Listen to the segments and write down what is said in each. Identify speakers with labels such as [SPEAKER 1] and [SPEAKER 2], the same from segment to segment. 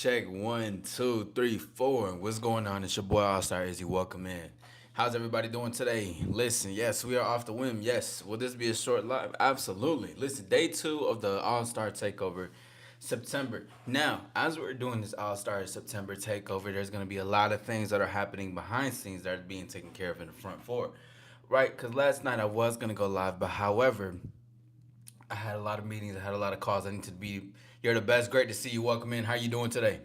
[SPEAKER 1] Check one, two, three, four. What's going on? It's your boy All Star Izzy. Welcome in. How's everybody doing today? Listen, yes, we are off the whim. Yes, will this be a short live? Absolutely. Listen, day two of the All Star Takeover, September. Now, as we're doing this All Star September Takeover, there's going to be a lot of things that are happening behind scenes that are being taken care of in the front four, right? Because last night I was going to go live, but however, I had a lot of meetings. I had a lot of calls. I need to be. You're the best. Great to see you. Welcome in. How you doing today?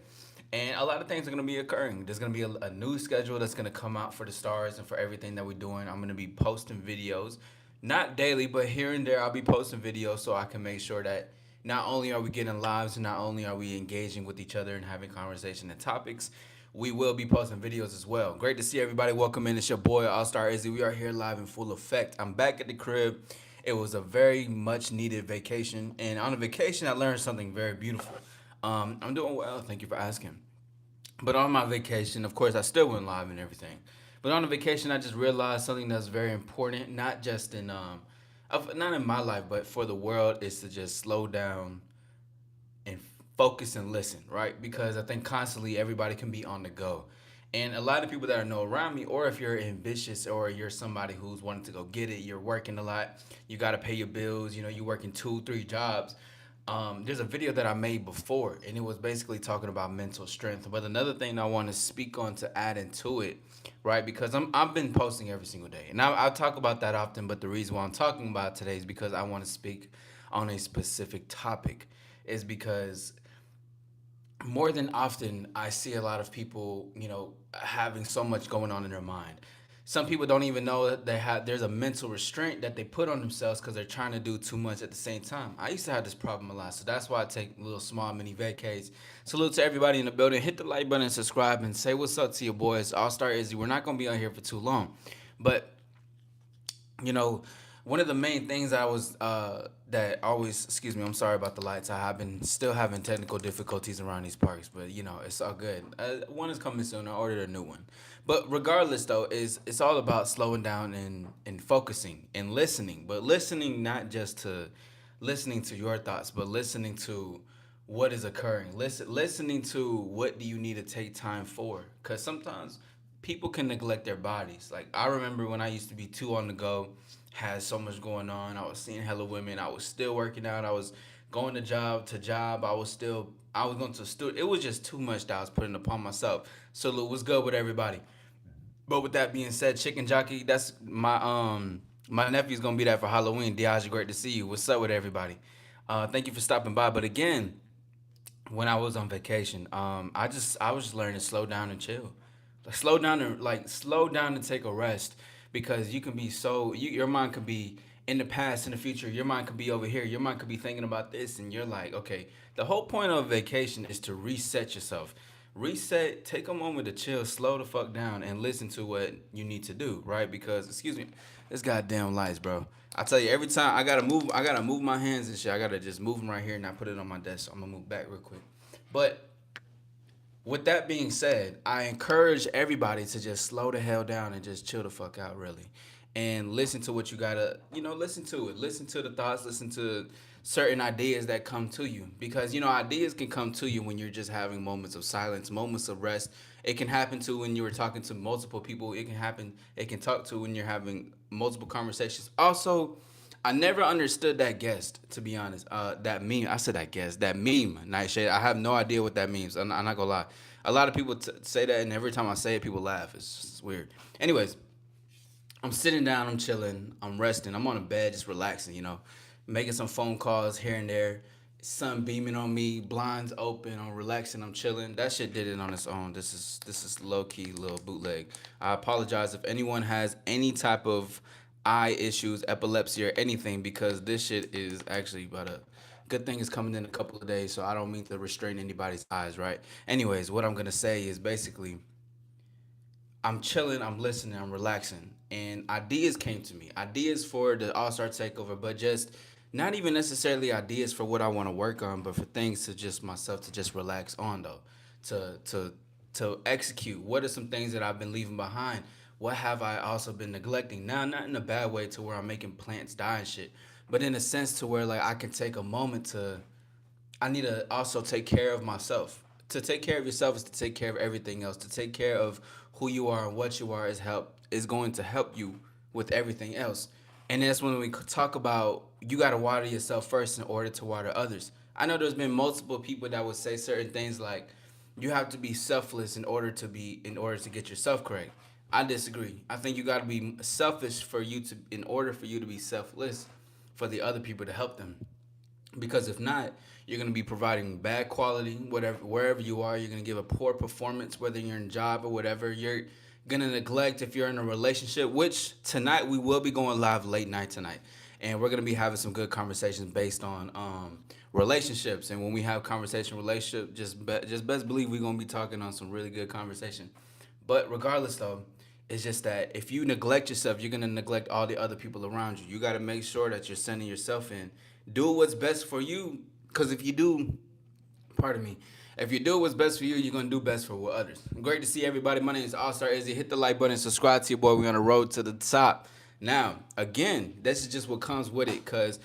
[SPEAKER 1] And a lot of things are going to be occurring. There's going to be a new schedule that's going to come out for the stars and for everything that we're doing. I'm going to be posting videos, not daily, but here and there. I'll be posting videos so I can make sure that not only are we getting lives, not only are we engaging with each other and having conversation and topics, we will be posting videos as well. Great to see everybody. Welcome in. It's your boy All Star Izzy. We are here live in full effect. I'm back at the crib. It was a very much needed vacation, and on a vacation, I learned something very beautiful. I'm doing well. Thank you for asking. But on my vacation, of course, I still went live and everything. But on the vacation, I just realized something that's very important, not just in not in my life, but for the world, is to just slow down and focus and listen, right? Because I think constantly everybody can be on the go. And a lot of people that I know around me, or if you're ambitious or you're somebody who's wanting to go get it, you're working a lot, you got to pay your bills, you're working two, three jobs. There's a video that I made before, and it was basically talking about mental strength. But another thing I want to speak on to add into it, right? Because I've been posting every single day, and I talk about that often. But the reason why I'm talking about it today is because I want to speak on a specific topic, is because more than often I see a lot of people, having so much going on in their mind. Some people don't even know that there's a mental restraint that they put on themselves because they're trying to do too much at the same time. I used to have this problem a lot, so that's why I take little small mini vacays. Salute to everybody in the building. Hit the like button and subscribe and say what's up to your boys. All Star Izzy. We're not gonna be on here for too long, but you know, one of the main things I was that always, excuse me, I'm sorry about the lights. I have been still having technical difficulties around these parks, but it's all good. One is coming soon. I ordered a new one. But regardless though, is it's all about slowing down and focusing and listening. But listening not just to listening to your thoughts, but listening to what is occurring. Listening to what do you need to take time for? Cuz sometimes people can neglect their bodies. Like I remember when I used to be too on the go, had so much going on. I was seeing hella women. I was still working out. I was going to job. I was going to studio. It was just too much that I was putting upon myself. So it was good with everybody. But with that being said, Chicken Jockey, that's my nephew's gonna be there for Halloween. Diage, great to see you. What's up with everybody? Thank you for stopping by. But again, when I was on vacation, I was just learning to slow down and chill. Slow down and take a rest because you can be your mind could be in the past, in the future. Your mind could be over here. Your mind could be thinking about this, and you're like, okay. The whole point of vacation is to reset yourself. Reset, take a moment to chill, slow the fuck down, and listen to what you need to do, right? Because excuse me, this goddamn lights, bro. I tell you, every time I gotta move my hands and shit. I gotta just move them right here and I put it on my desk. So I'm gonna move back real quick. But with that being said, I encourage everybody to just slow the hell down and just chill the fuck out, really. And listen to what you gotta, listen to it. Listen to the thoughts, listen to certain ideas that come to you. Because, ideas can come to you when you're just having moments of silence, moments of rest. It can happen to when you were talking to multiple people. It can talk to when you're having multiple conversations. Also, I never understood that guest, to be honest. That meme. I said that guest. That meme, Nightshade. I have no idea what that means. I'm not gonna lie. A lot of people say that, and every time I say it, people laugh. It's weird. Anyways, I'm sitting down. I'm chilling. I'm resting. I'm on a bed, just relaxing. Making some phone calls here and there. Sun beaming on me. Blinds open. I'm relaxing. I'm chilling. That shit did it on its own. This is low key little bootleg. I apologize if anyone has any type of eye issues, epilepsy, or anything because this shit is actually about a good thing is coming in a couple of days, so I don't mean to restrain anybody's eyes, right? Anyways, what I'm gonna say is basically I'm chilling, I'm listening, I'm relaxing, and ideas came to me. Ideas for the All Star Takeover, but just not even necessarily ideas for what I want to work on, but for things to just myself to just relax on though, to execute. What are some things that I've been leaving behind? What have I also been neglecting? Now, not in a bad way to where I'm making plants die and shit, but in a sense to where like I can take a moment to I need to also take care of myself. To take care of yourself is to take care of everything else. To take care of who you are and what you are is going to help you with everything else. And that's when we talk about you got to water yourself first in order to water others. I know there's been multiple people that would say certain things like you have to be selfless in order to get yourself correct. I disagree. I think you got to be selfish for you to in order for you to be selfless for the other people to help them. Because if not, you're going to be providing bad quality whatever wherever you are. You're going to give a poor performance whether you're in a job or whatever. You're going to neglect if you're in a relationship, which tonight we will be going live late night tonight, and we're going to be having some good conversations based on relationships. And when we have conversation relationship, just best believe we're going to be talking on some really good conversation. But regardless though, it's just that if you neglect yourself, you're gonna neglect all the other people around you. You gotta make sure that you're sending yourself in. Do what's best for you. Cause if you do, pardon me, if you do what's best for you, you're gonna do best for others. Great to see everybody. My name is All Star Izzy. Hit the like button, subscribe to your boy. We're on the road to the top. Now, again, this is just what comes with it. Cause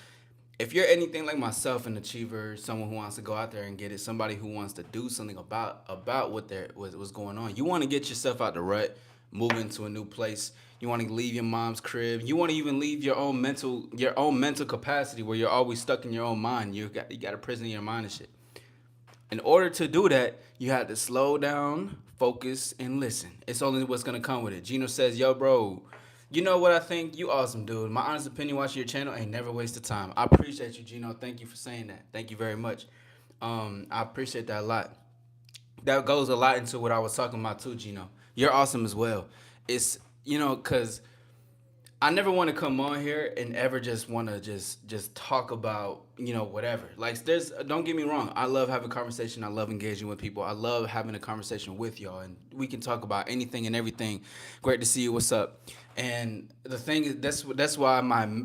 [SPEAKER 1] if you're anything like myself, an achiever, someone who wants to go out there and get it, somebody who wants to do something about what's going on, you want to get yourself out the rut, move into a new place. You want to leave your mom's crib. You want to even leave your own mental capacity where you're always stuck in your own mind. You got a prison in your mind and shit. In order to do that, you have to slow down, focus, and listen. It's only what's gonna come with it. Gino says, "Yo, bro, you know what I think? You awesome, dude. My honest opinion, watching your channel ain't never waste of time." I appreciate you, Gino. Thank you for saying that. Thank you very much. I appreciate that a lot. That goes a lot into what I was talking about too, Gino. You're awesome as well. It's cause I never want to come on here and ever just want to just talk about whatever. Like there's don't get me wrong. I love having conversation. I love engaging with people. I love having a conversation with y'all, and we can talk about anything and everything. Great to see you. What's up? And the thing is, that's why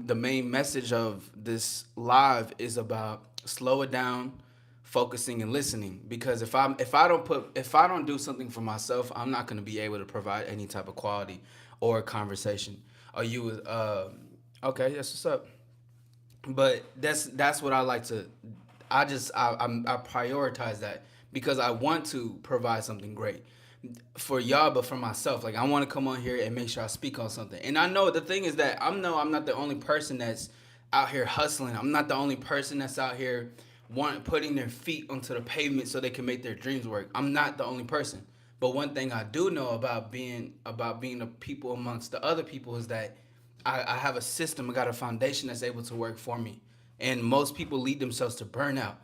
[SPEAKER 1] the main message of this live is about slow it down, focusing and listening. Because if I don't do something for myself, I'm not going to be able to provide any type of quality or conversation. Are you okay? That's what's up. But that's what I like to. I prioritize that because I want to provide something great for y'all, but for myself. Like I want to come on here and make sure I speak on something. And I know the thing is that I'm not the only person that's out here hustling. I'm not the only person that's out here putting their feet onto the pavement so they can make their dreams work. I'm not the only person. But one thing I do know about being a people amongst the other people is that I have a system, I got a foundation that's able to work for me. And most people lead themselves to burnout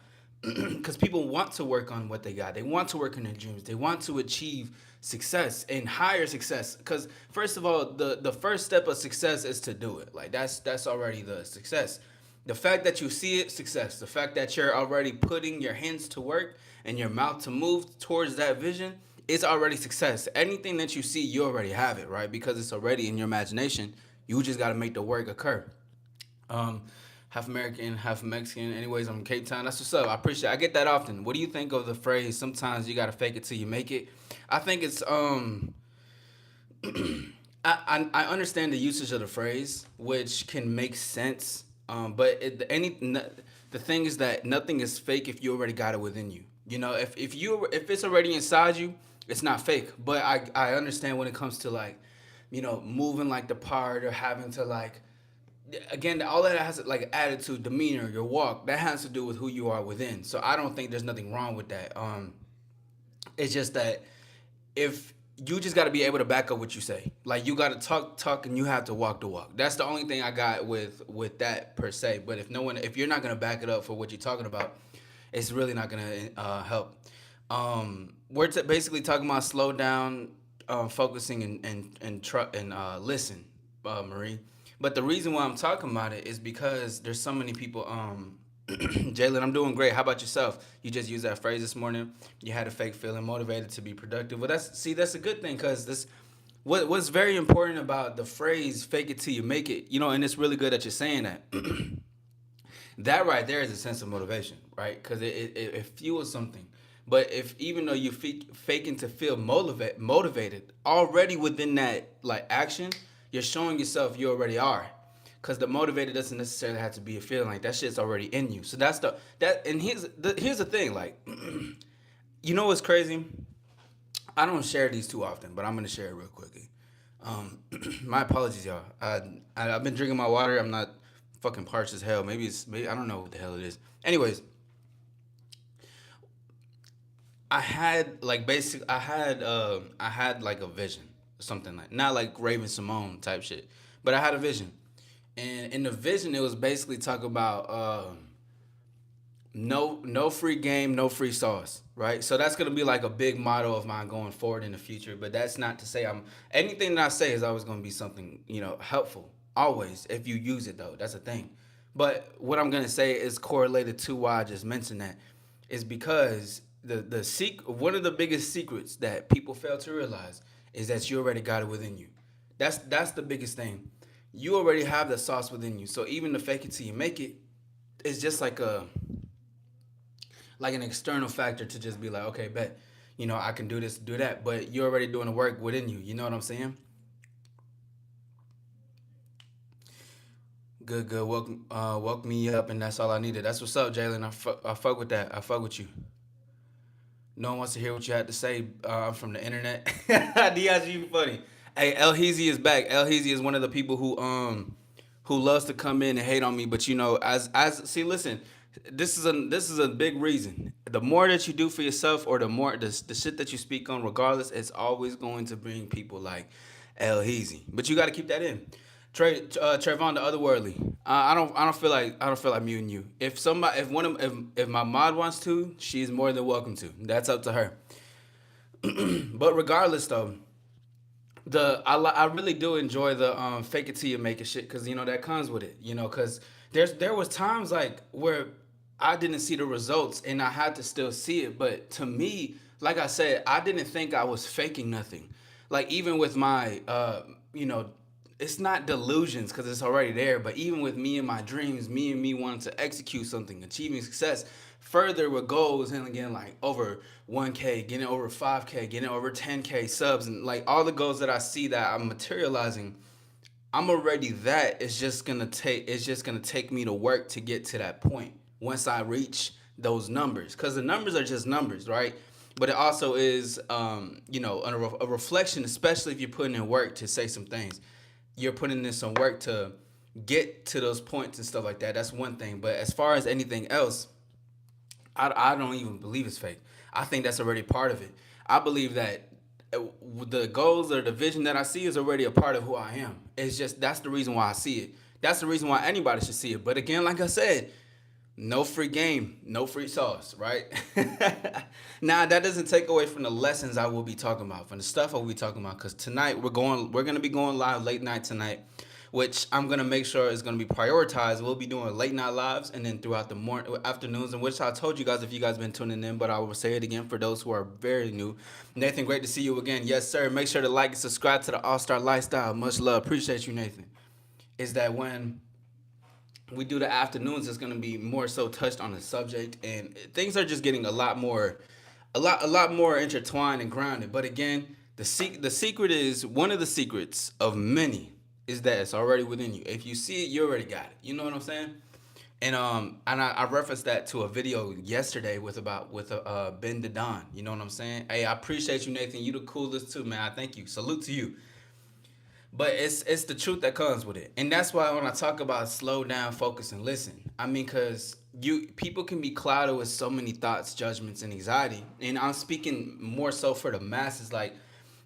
[SPEAKER 1] because people want to work on what they got. They want to work on their dreams. They want to achieve success and higher success. Because first of all, the first step of success is to do it. Like that's already the success. The fact that you see it, success. The fact that you're already putting your hands to work and your mouth to move towards that vision, it's already success. Anything that you see, you already have it, right? Because it's already in your imagination. You just got to make the work occur. Half American, half Mexican. Anyways, I'm in Cape Town. That's what's up. I appreciate it. I get that often. What do you think of the phrase, sometimes you got to fake it till you make it? I think it's, I understand the usage of the phrase, which can make sense. But the thing is that nothing is fake if you already got it within you. If it's already inside you, it's not fake. But I understand when it comes to like, moving like the part or having to like, again, all that has like attitude, demeanor, your walk, that has to do with who you are within. So I don't think there's nothing wrong with that. It's just that if you just got to be able to back up what you say, like you got to talk and you have to walk the walk. That's the only thing I got with that per se. But if you're not gonna back it up for what you're talking about, it's really not gonna help. We're basically talking about slow down, focusing and listen, Marie. But the reason why I'm talking about it is because there's so many people. Jalen, I'm doing great. How about yourself? You just used that phrase this morning. You had a fake feeling, motivated to be productive. Well, that's a good thing because what's very important about the phrase "fake it till you make it." And it's really good that you're saying that. That right there is a sense of motivation, right? Because it fuels something. But if even though you're faking to feel motivated, already within that like action, you're showing yourself you already are. Because the motivated doesn't necessarily have to be a feeling, like that shit's already in you. So and here's the thing, like You know what's crazy? I don't share these too often, but I'm gonna share it real quickly. My apologies, y'all. I've been drinking my water. I'm not fucking parched as hell. Maybe I don't know what the hell it is. Anyways, I had like a vision, something like not like Raven Simone type shit, but I had a vision, and in the vision it was basically talk about no free game, no free sauce, right? So that's gonna be like a big motto of mine going forward in the future. But that's not to say I'm anything that I say is always gonna be something helpful. Always, if you use it though, that's a thing. But what I'm gonna say is correlated to why I just mentioned that, is because one of the biggest secrets that people fail to realize is that you already got it within you. That's the biggest thing. You already have the sauce within you. So even the fake it till you make it is just like an external factor to just be like, okay, bet, I can do this, do that, but you're already doing the work within you. You know what I'm saying? Good, good. Welcome me up, and that's all I needed. That's what's up, Jalen. I fuck with that. I fuck with you. No one wants to hear what you had to say. I'm from the internet. Diaz, you funny. Hey, El Heezy is back. El Heezy is one of the people who loves to come in and hate on me. But as see, listen, this is a big reason. The more that you do for yourself, or the more the shit that you speak on, regardless, it's always going to bring people like El Heezy. But you got to keep that in. Trayvon the otherworldly. I don't feel like muting you. If my mod wants to, she's more than welcome to. That's up to her. But regardless though, I really do enjoy the fake it till you make it shit, because that comes with it. Because there was times like where I didn't see the results and I had to still see it. But to me, like I said, I didn't think I was faking nothing. Like even with my you know it's not delusions because it's already there. But even with me and my dreams, me and me wanting to execute something, achieving success, further with goals and again like over 1K, getting over 5K, getting over 10K subs, and like all the goals that I see that I'm materializing, I'm already that. It's just gonna take me to work to get to that point once I reach those numbers. Cause the numbers are just numbers, right? But it also is a reflection, especially if you're putting in work to say some things. You're putting in some work to get to those points and stuff like that. That's one thing. But as far as anything else, I don't even believe it's fake. I think that's already part of it. I believe that the goals or the vision that I see is already a part of who I am. It's just that's the reason why I see it. That's the reason why anybody should see it. But again, like I said, no free game, no free sauce, right? Now that doesn't take away from the lessons I will be talking about, from the stuff I will be talking about. Because tonight we're gonna be going live late night tonight, which I'm gonna make sure is gonna be prioritized. We'll be doing late night lives, and then throughout the morning afternoons, in which I told you guys if you guys been tuning in, but I will say it again for those who are very new. Nathan, great to see you again. Yes, sir. Make sure to like and subscribe to the All Star Lifestyle. Much love. Appreciate you, Nathan. Is that when we do the afternoons, it's gonna be more so touched on the subject, and things are just getting a lot more intertwined and grounded. But again, the secret is one of the secrets of many is that it's already within you. If you see it, you already got it. You know what I'm saying? And I referenced that to a video yesterday with Ben Dedon. You know what I'm saying? Hey, I appreciate you, Nathan. You the coolest too, man. I thank you. Salute to you. But it's the truth that comes with it, and that's why when I talk about slow down, focus, and listen, I mean, cause you people can be clouded with so many thoughts, judgments, and anxiety, and I'm speaking more so for the masses. Like,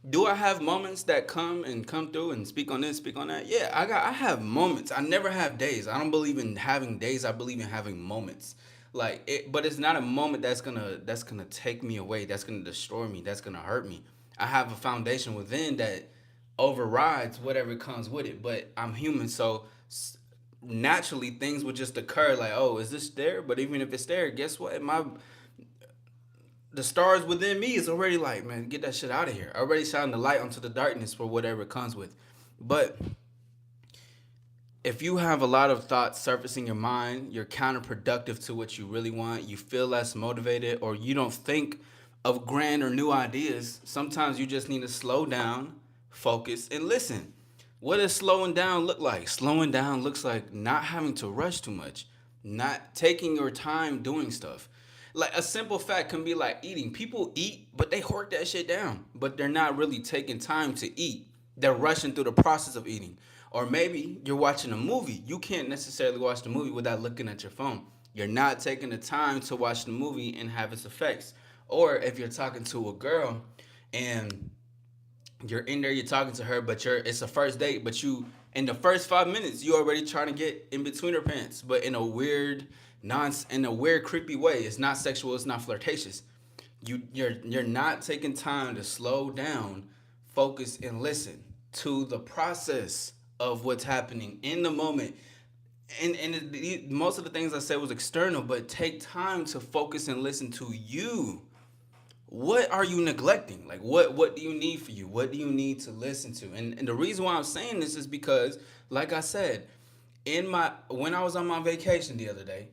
[SPEAKER 1] do I have moments that come through and speak on this, speak on that? Yeah, I have moments. I never have days. I don't believe in having days. I believe in having moments. Like it, but it's not a moment that's gonna take me away. That's gonna destroy me. That's gonna hurt me. I have a foundation within that overrides whatever comes with it. But I'm human, so naturally things would just occur. Like, oh, is this there? But even if it's there, guess what? The stars within me is already like, man, get that shit out of here. I already shine the light onto the darkness for whatever it comes with. But if you have a lot of thoughts surfacing your mind, you're counterproductive to what you really want, you feel less motivated, or you don't think of grand or new ideas, sometimes you just need to slow down, focus, and listen. What does slowing down look like? Slowing down looks like not having to rush too much, not taking your time doing stuff. Like a simple fact can be like eating. People eat, but they hoard that shit down. But they're not really taking time to eat. They're rushing through the process of eating. Or maybe you're watching a movie. You can't necessarily watch the movie without looking at your phone. You're not taking the time to watch the movie and have its effects. Or if you're talking to a girl and you're in there, you're talking to her, but it's a first date, but you in the first 5 minutes you already trying to get in between her pants, but in a weird in a weird creepy way. It's not sexual, it's not flirtatious. You're not taking time to slow down, focus, and listen to the process of what's happening in the moment. Most of the things I said was external, but take time to focus and listen to you. What are you neglecting? Like what do you need for you? What do you need to listen to? And the reason why I'm saying this is because, like I said, when I was on my vacation the other day,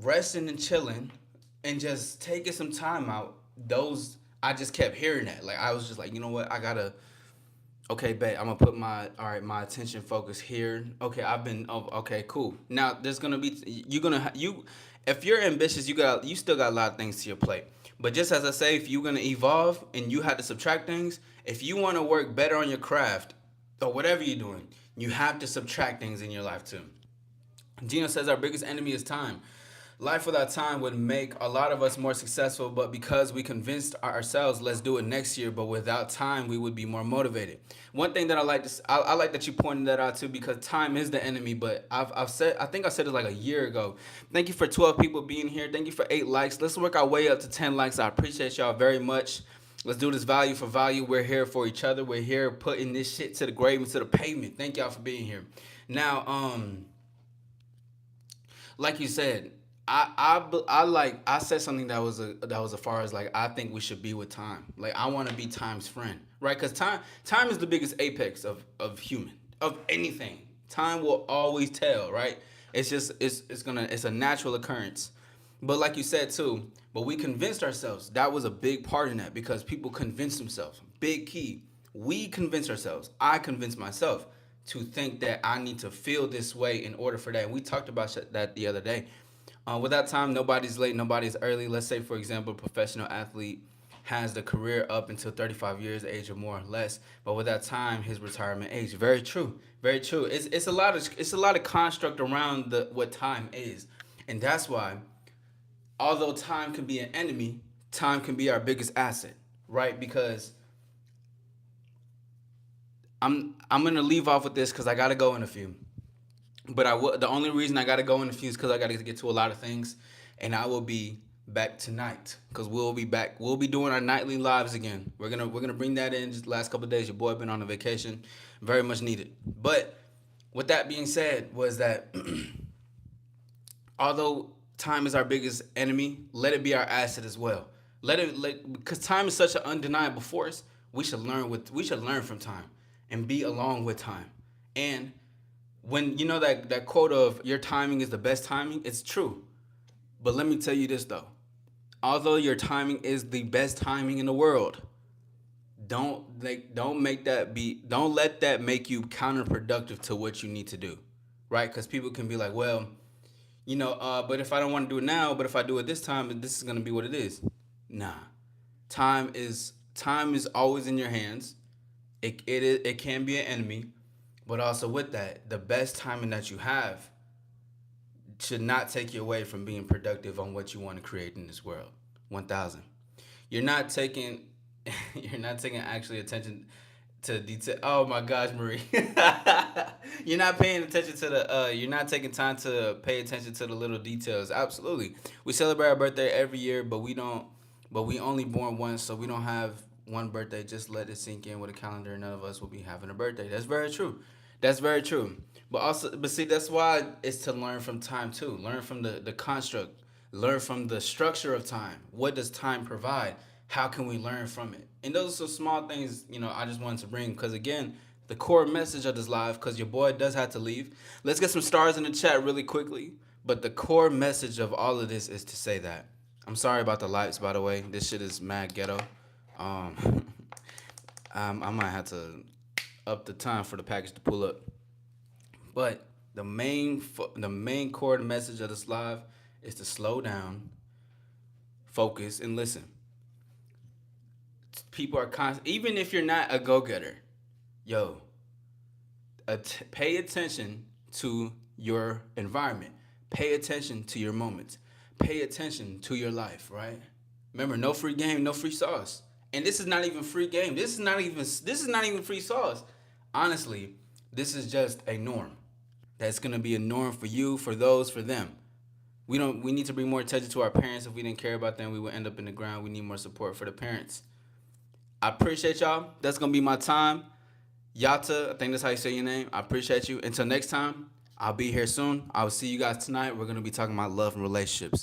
[SPEAKER 1] resting and chilling and just taking some time out, those I just kept hearing that. Like I was just like, you know what, I gotta okay, bet I'm gonna put my attention focus here. Okay, okay, cool. Now there's gonna be you if you're ambitious, you still got a lot of things to your plate. But just as I say, if you're gonna evolve and you have to subtract things, if you want to work better on your craft or whatever you're doing, you have to subtract things in your life too. Gino says our biggest enemy is time. Life without time would make a lot of us more successful, but because we convinced ourselves, let's do it next year, but without time, we would be more motivated. One thing that I like that you pointed that out too, because time is the enemy. But I think I said it like a year ago. Thank you for 12 people being here. Thank you for 8 likes. Let's work our way up to 10 likes. I appreciate y'all very much. Let's do this value for value. We're here for each other. We're here putting this shit to the grave and to the pavement. Thank y'all for being here. Now, like you said, I said something that was as far as like I think we should be with time. Like I want to be time's friend, right? Because time is the biggest apex of human of anything. Time will always tell, right? It's just it's a natural occurrence. But like you said too, but we convinced ourselves that was a big part in that because people convinced themselves. Big key. We convinced ourselves. I convinced myself to think that I need to feel this way in order for that. And we talked about that the other day. Without time, nobody's late, nobody's early. Let's say, for example, a professional athlete has the career up until 35 years age or more or less, but without time, his retirement age. Very true, very true. It's a lot of construct around what time is, and that's why, although time can be an enemy, time can be our biggest asset, right? Because I'm gonna leave off with this because I gotta go in a few. But the only reason I gotta go in a few is because I gotta get to a lot of things, and I will be back tonight because we'll be back. We'll be doing our nightly lives again. We're gonna bring that in just the last couple of days. Your boy been on a vacation, very much needed. But with that being said, was that although time is our biggest enemy, let it be our asset as well. Because time is such an undeniable force. We should learn from time and be along with time. And when you know that quote of your timing is the best timing, it's true. But let me tell you this though. Although your timing is the best timing in the world, don't let that make you counterproductive to what you need to do. Right? Because people can be like, well, but if I don't want to do it now, but if I do it this time, this is gonna be what it is. Nah. Time is always in your hands. It can be an enemy, but also with that, the best timing that you have should not take you away from being productive on what you want to create in this world. 1000. You're not taking you're not taking actually attention to detail. Oh my gosh, Marie. You're not paying attention to you're not taking time to pay attention to the little details. Absolutely. We celebrate our birthday every year, but we only born once, so we don't have one birthday. Just let it sink in with a calendar. None of us will be having a birthday. That's very true. That's very true. But see, that's why it's to learn from time too. Learn from the construct. Learn from the structure of time. What does time provide? How can we learn from it? And those are some small things, I just wanted to bring because again, the core message of this live, because your boy does have to leave. Let's get some stars in the chat really quickly. But the core message of all of this is to say that. I'm sorry about the lights, by the way. This shit is mad ghetto. I might have to up the time for the package to pull up. But the main core message of this live is to slow down, focus, and listen. People are constant. Even if you're not a go-getter, yo, pay attention to your environment. Pay attention to your moments. Pay attention to your life, right? Remember, no free game, no free sauce. And this is not even free game. This is not even free sauce. Honestly, this is just a norm. That's gonna be a norm for you, for those, for them. We need to bring more attention to our parents. If we didn't care about them, we would end up in the ground. We need more support for the parents. I appreciate y'all. That's gonna be my time. Yata, I think that's how you say your name. I appreciate you. Until next time, I'll be here soon. I will see you guys tonight. We're gonna be talking about love and relationships.